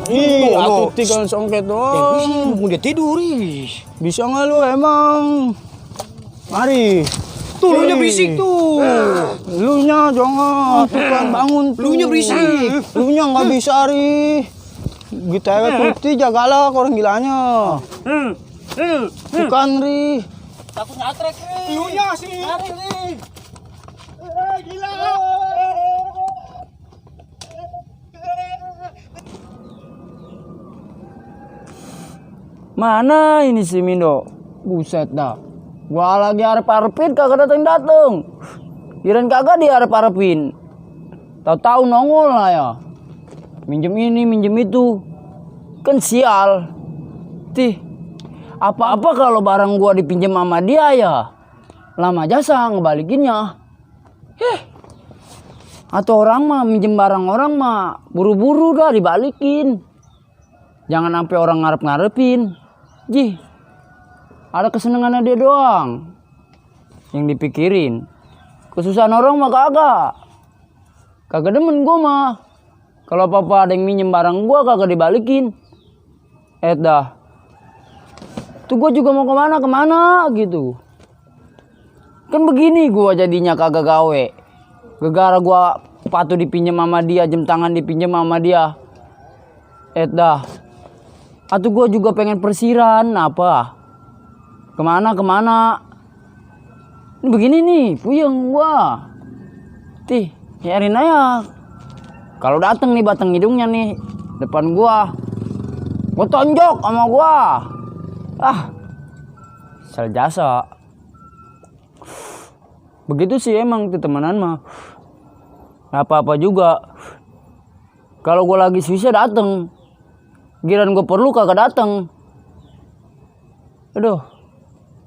Ih, aku tinggal songket doang. Mau dia tidur Bisa nggak lu emang? Mari. Tuh, lu nya berisik tuh. Lu nya jangan. Tuh bangun tuh. Lu nya berisik. Lu nya nggak bisa, Ri. Gitu ya, putih jagalah orang gilanya. Bukan, Ri. Takut nyatrek, Ri. Lu nya sih. Lari, Ri. Gila. Mana ini si Mindo? Buset dah. Gua lagi arep-arepin kagak dateng-dateng. Kirain kagak diarep-arepin. Tahu-tahu nongol lah ya. Minjem ini, minjem itu. Kan sial. Tih. Apa-apa kalau barang gua dipinjam sama dia ya. Lama jasa ngebalikinnya. Atau orang mah minjem barang orang mah buru-buru dah dibalikin. Jangan sampai orang ngarep-ngarepin. Jih, ada kesenangannya dia doang yang dipikirin. Kesusahan orang mah kagak demen gua mah. Kalau apa-apa ada yang minjem barang gua kagak dibalikin. Dah. Tuh gua juga mau kemana gitu. Kan begini gua jadinya kagak gawe. Gegara gua patuh dipinjam sama dia, jam tangan dipinjam sama dia. Dah. Atau gue juga pengen persiran apa? Kemana? Ini begini nih, puyeng gua. Tih, nyariin aja. Kalau dateng nih batang hidungnya nih depan gua tonjok sama gua. Sel jasa. Begitu sih emang tuh temenan mah. Apa-apa juga. Kalau gua lagi susah dateng. Giran gue perlu kagak dateng. Aduh.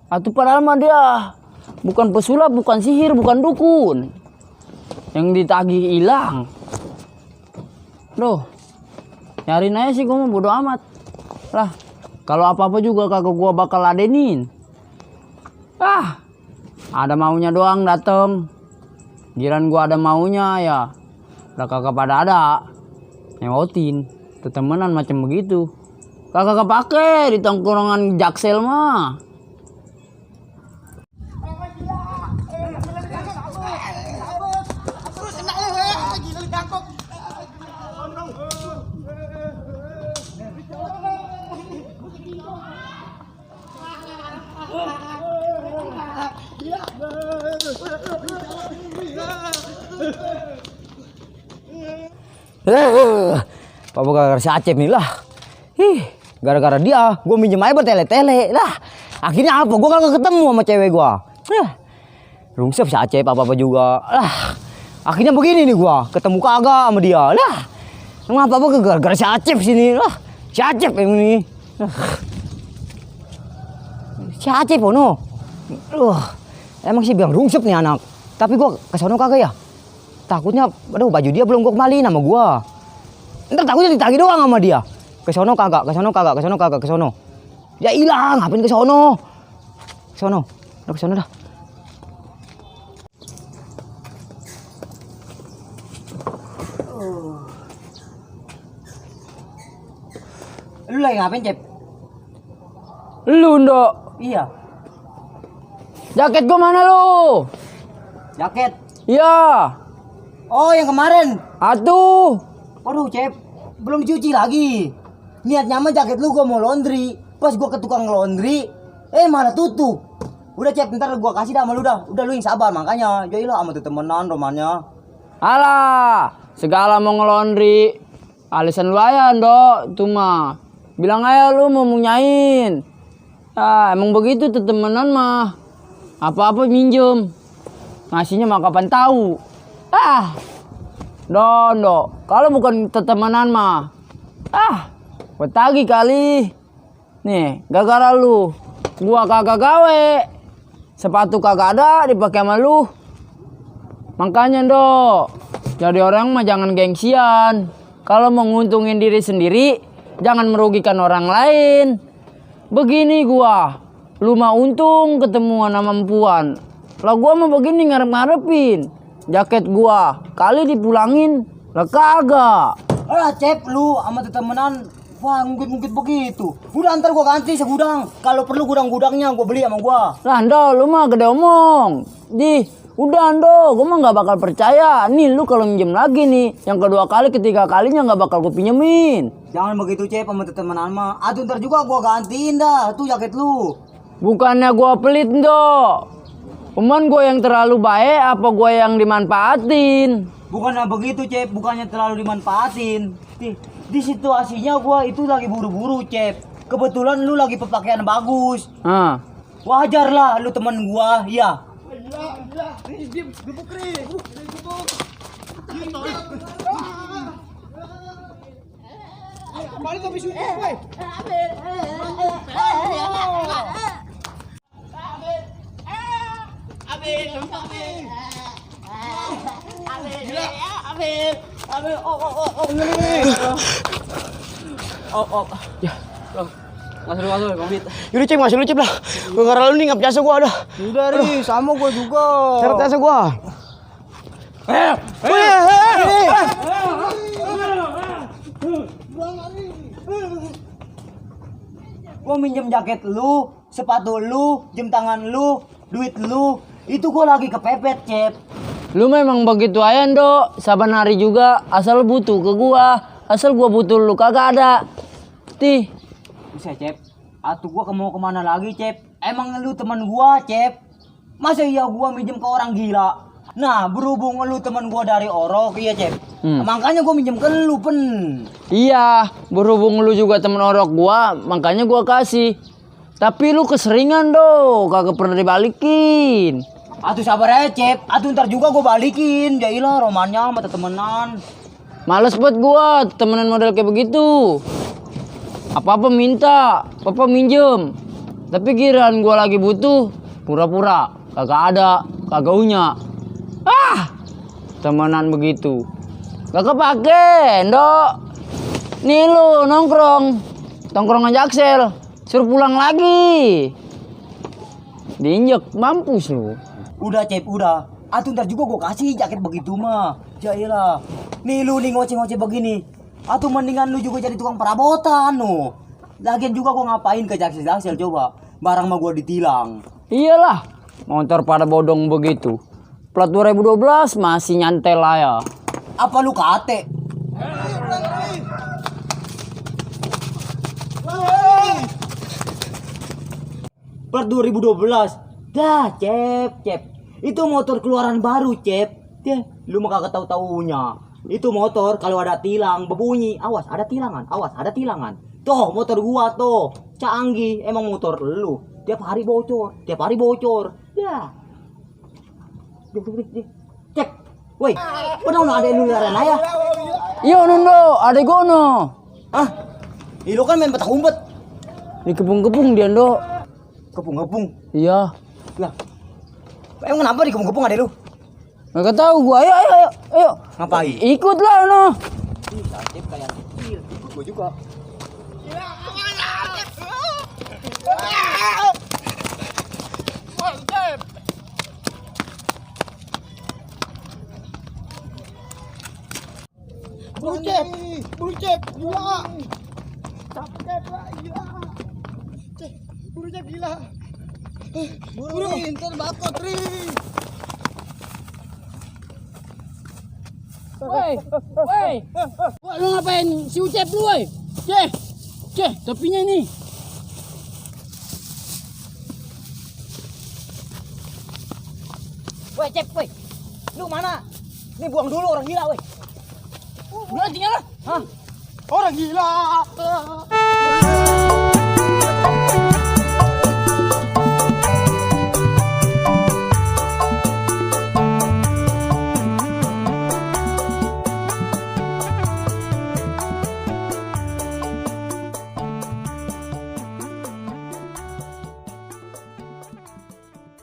Atuh padahal mah dia bukan pesulap, bukan sihir, bukan dukun. Yang ditagih hilang. Duh. Nyariin aja sih gue mah bodo amat. Lah, kalau apa-apa juga kagak gue bakal ladenin. Ada maunya doang dateng. Giran gue ada maunya ya. Udah kagak pada ada. Nyewotin. Temenan macam begitu. Kagak kepake di tongkrongan Jaksel mah. Papa gara-gara si Acep nih lah. Gara-gara dia, gue minjem aja bertele-tele lah. Akhirnya apa? Gue kagak ketemu sama cewek gue. Rungsep si Acep apa-apa juga lah. Akhirnya begini nih gue, ketemu kagak sama dia lah. Emang apa-apa gara-gara si Acep sini lah. Si Acep yang ini. Si Acep no. Emang sih bilang rungsep nih anak. Tapi gue kesono kagak ya. Takutnya, aduh baju dia belum gue kembaliin sama gue. Ntar takutnya ditagih doang sama dia. Kesono kagak. Ya hilang, ngapain kesono? Udah kesono dah. Lu lagi ngapain, Cep? Lu ndok. Iya. Jaket gua mana lu? Jaket. Iya. Oh, yang kemarin. Atuh. Waduh, Cep. Belum dicuci lagi. Niatnya mah jaket lu gua mau laundry. Pas gua ke tukang laundry, malah tutup. Udah, Cep, ntar gua kasih dah sama lu dah. Udah lu yang sabar makanya. Joilah sama temenan romannya. Alah, segala mau ngelondri. Alisan lu aja, Ndok. Itu mah. Bilang aja lu mau munyain. Emang begitu temenan mah. Apa-apa minjem. Ngasihnya mah kapan tahu. Ndok. Kalau bukan temenan mah. Betagi kali. Nih, gara-gara lu. Gua kagak gawe. Sepatu kagak ada dipakai sama lu. Makanya, Ndok. Jadi orang mah jangan gengsian. Kalau mau nguntungin diri sendiri, jangan merugikan orang lain. Begini gua. Lu mah untung ketemuan sama empuan. Lah gua mah begini ngarep-ngarepin. Jaket gua kali dipulangin. Lah kagak. Alah Cep, lu sama temenan wah ngungkit-ngungkit begitu. Udah ntar gua ganti segudang. Kalau perlu gudang-gudangnya gua beli sama gua. Lah Ando, lu mah gede omong. Udah Ando, gua mah nggak bakal percaya. Nih lu kalau minjem lagi nih, yang kedua kali, ketiga kalinya nggak bakal gua pinjemin. Jangan begitu Cep sama temenan mah. Aduh ntar juga gua gantiin dah tuh jaket lu. Bukannya gua pelit Ndo. Cuman gua yang terlalu baik apa gua yang dimanfaatin? Bukannya begitu Cep, bukannya terlalu dimanfaatin. Di situasinya gua itu lagi buru-buru Cep. Kebetulan lu lagi berpakaian bagus. Wajar lah lu temen gua, ya. Masuk, komplit. Yaudah Cep, masih lu Cep lah. Gua karena lu nih nggak biasa gua ada. Udah Ri, sama gua juga. Seret biasa gua. Gua minjem jaket lu, sepatu lu, jam tangan lu, duit lu. Itu gua lagi kepepet Cep. Lu memang begitu aja Ndo. Saban hari juga asal butuh ke gua. Asal gua butuh lu kagak ada. Bisa Cep, atuh gua mau kemana lagi Cep? Emang lu teman gua Cep? Masa iya gua minjem ke orang gila? Nah berhubung lu teman gua dari Orok iya Cep. Makanya gua minjem ke lu pen. Iya, berhubung lu juga temen orok gua, makanya gua kasih. Tapi lu keseringan do, kagak pernah dibalikin. Atuh sabar aja Cep, atuh ntar juga gua balikin. Jailah romannya sama temenan. Males buat gua temenan model kayak begitu. Apa-apa minta, apa minjem. Tapi kiraan gua lagi butuh, pura-pura kagak ada, kagak punya. Temenan begitu. Gak kepake, Ndok. Nih lu nongkrong aja Jaksel, suruh pulang lagi. Diinjek mampus lu. Udah Cep, udah. Atuh ntar juga gua kasih jaket begitu mah. Jailah. Nih lu nih ngoceh-ngoceh begini. Atau mendingan lu juga jadi tukang perabotan no. Lagian juga gua ngapain ke Jaksel coba. Barang mah gua ditilang. Iyalah, motor pada bodong begitu. Plat 2012 masih nyantel ya. Apa lu kate? Plat 2012. Dah, Cep. Itu motor keluaran baru, Cep. Lu mah kagak tahu-taunya. Itu motor kalau ada tilang berbunyi, awas ada tilangan. Tuh motor gua tuh canggih, emang motor lu. Tiap hari bocor. Ya. Cek. Woi, pernah ada lu laran ya? Iya Nondo, adek gono. Lu kan main petak umpet. Di kepung-kepung dia Ndo. Kepung-kepung. Iya. Lah. Emang kenapa di kepung-kepung ada lu? Nggak tahu gua. Ayo. Ngapain? Ikutlah no. Cep kayak kecil, ikut gua juga. Buru Cep, gila. Cep lah, gila. Buru Cep gila. Buru, ntar bakot Ri. Woi, lu ngapain si Ucep lu woi? Ceh, topinya nih. Woi Cep, lu mana? Nih buang dulu orang gila, woi. Udah tinggal lah. Orang gila.